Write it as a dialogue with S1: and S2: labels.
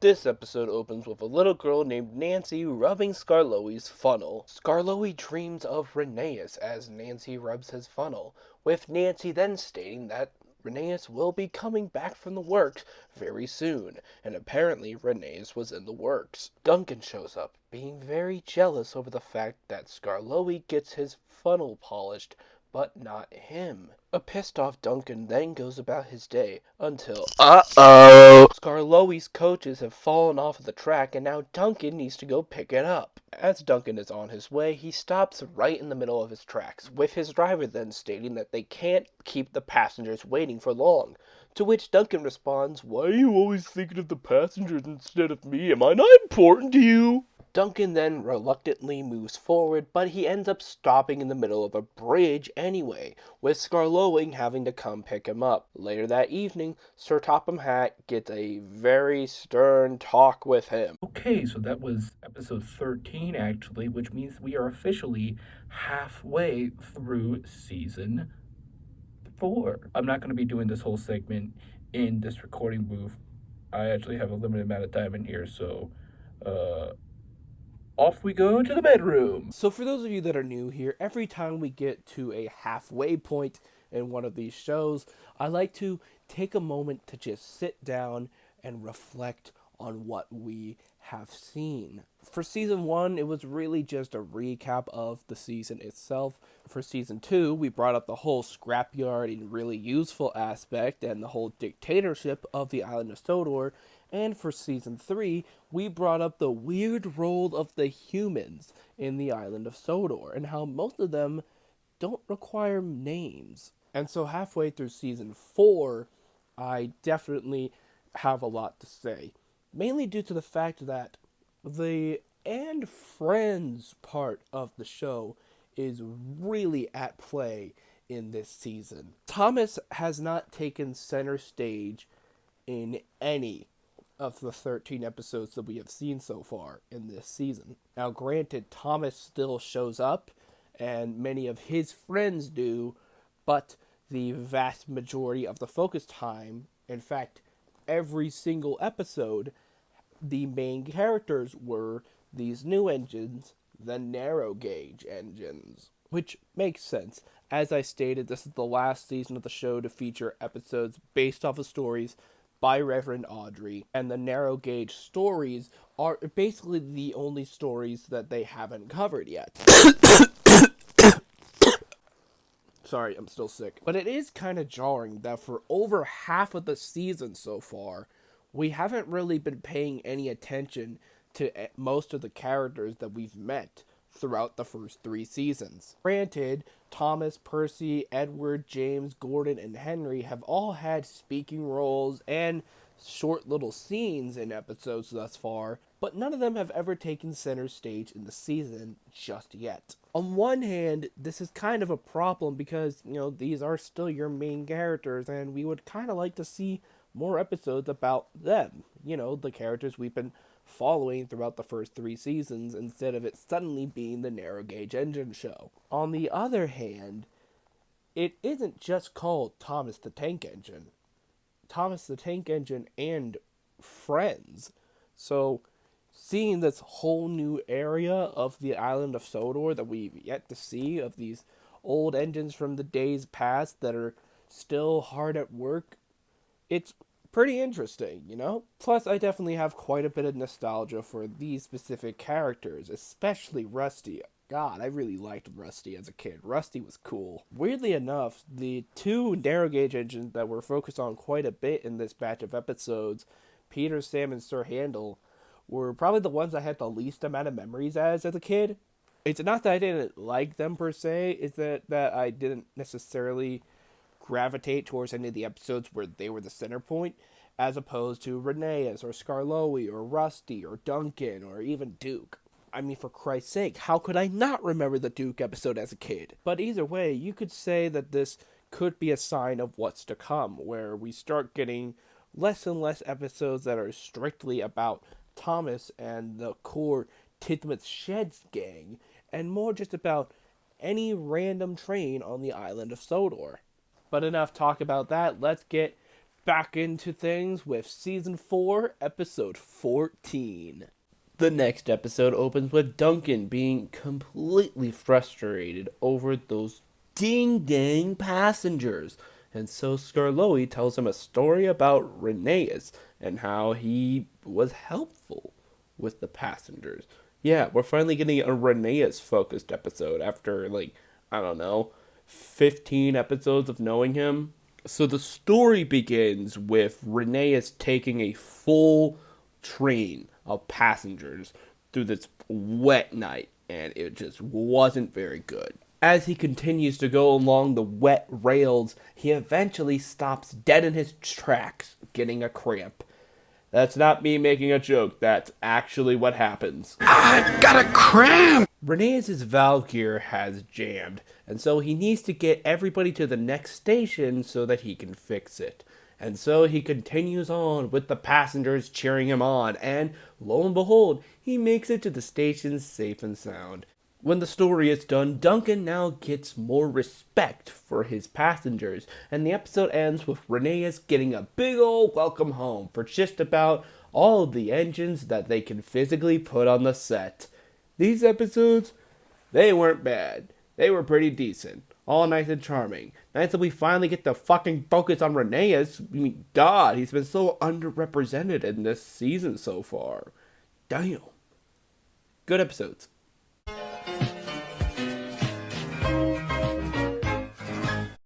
S1: This episode opens with a little girl named Nancy rubbing Skarloey's funnel. Skarloey dreams of Rheneas as Nancy rubs his funnel, with Nancy then stating that Rheneas will be coming back from the works very soon, and apparently Rheneas was in the works. Duncan shows up, being very jealous over the fact that Skarloey gets his funnel polished, but not him. A pissed off Duncan then goes about his day until Skarloey's coaches have fallen off of the track and now Duncan needs to go pick it up. As Duncan is on his way, he stops right in the middle of his tracks, with his driver then stating that they can't keep the passengers waiting for long. To which Duncan responds, "Why are you always thinking of the passengers instead of me? Am I not important to you?" Duncan then reluctantly moves forward, but he ends up stopping in the middle of a bridge anyway, with Skarloey having to come pick him up. Later that evening, Sir Topham Hatt gets a very stern talk with him.
S2: Okay, so that was episode 13, actually, which means we are officially halfway through season 4. I'm not going to be doing this whole segment in this recording booth. I actually have a limited amount of time in here, so off we go to the bedroom.
S1: So for those of you that are new here, every time we get to a halfway point in one of these shows, I like to take a moment to just sit down and reflect on what we have seen. For season 1, it was really just a recap of the season itself. For season 2, we brought up the whole scrapyard and really useful aspect and the whole dictatorship of the island of Sodor. And for season 3, we brought up the weird role of the humans in the island of Sodor and how most of them don't require names. And so halfway through season 4, I definitely have a lot to say. Mainly due to the fact that the and friends part of the show is really at play in this season. Thomas has not taken center stage in any of the 13 episodes that we have seen so far in this season. Now, granted, Thomas still shows up, and many of his friends do, but the vast majority of the focus time, in fact, every single episode, the main characters were these new engines, the narrow gauge engines. Which makes sense. As I stated, this is the last season of the show to feature episodes based off of stories by Reverend Audrey, and the narrow gauge stories are basically the only stories that they haven't covered yet. Sorry, I'm still sick. But it is kind of jarring that for over half of the season so far, we haven't really been paying any attention to most of the characters that we've met throughout the first 3 seasons. Granted, Thomas, Percy, Edward, James, Gordon, and Henry have all had speaking roles and short little scenes in episodes thus far, but none of them have ever taken center stage in the season just yet. On one hand, this is kind of a problem because, these are still your main characters and we would kind of like to see more episodes about them. The characters we've been following throughout the first 3 seasons instead of it suddenly being the narrow gauge engine show. On the other hand, it isn't just called Thomas the Tank Engine. Thomas the Tank Engine and Friends. So seeing this whole new area of the island of Sodor that we've yet to see, of these old engines from the days past that are still hard at work, it's pretty interesting, Plus, I definitely have quite a bit of nostalgia for these specific characters, especially Rusty. God, I really liked Rusty as a kid. Rusty was cool. Weirdly enough, the 2 narrow gauge engines that were focused on quite a bit in this batch of episodes, Peter, Sam, and Sir Handel, were probably the ones I had the least amount of memories as a kid. It's not that I didn't like them per se, it's that I didn't necessarily gravitate towards any of the episodes where they were the center point, as opposed to Rheneas or Skarloey or Rusty or Duncan or even Duke. I mean, for Christ's sake, how could I not remember the Duke episode as a kid? But either way, you could say that this could be a sign of what's to come, where we start getting less and less episodes that are strictly about Thomas and the core Tidmouth Sheds gang, and more just about any random train on the island of Sodor. But enough talk about that, let's get back into things with Season 4, Episode 14. The next episode opens with Duncan being completely frustrated over those ding-dang passengers. And so Scarloey tells him a story about Rheneas and how he was helpful with the passengers. Yeah, we're finally getting a Rheneas focused episode after, like, I don't know, 15 episodes of knowing him. So the story begins with Rheneas taking a full train of passengers through this wet night, and it just wasn't very good. As he continues to go along the wet rails, he eventually stops dead in his tracks, getting a cramp. That's not me making a joke, that's actually what happens.
S3: I've got a cramp!
S1: Rheneas' valve gear has jammed, and so he needs to get everybody to the next station so that he can fix it. And so he continues on with the passengers cheering him on, and lo and behold, he makes it to the station safe and sound. When the story is done, Duncan now gets more respect for his passengers, and the episode ends with Rheneas getting a big ol' welcome home for just about all of the engines that they can physically put on the set. These episodes, they weren't bad. They were pretty decent. All nice and charming. Nice that we finally get to fucking focus on Rheneas. I mean, God, he's been so underrepresented in this season so far. Damn. Good episodes.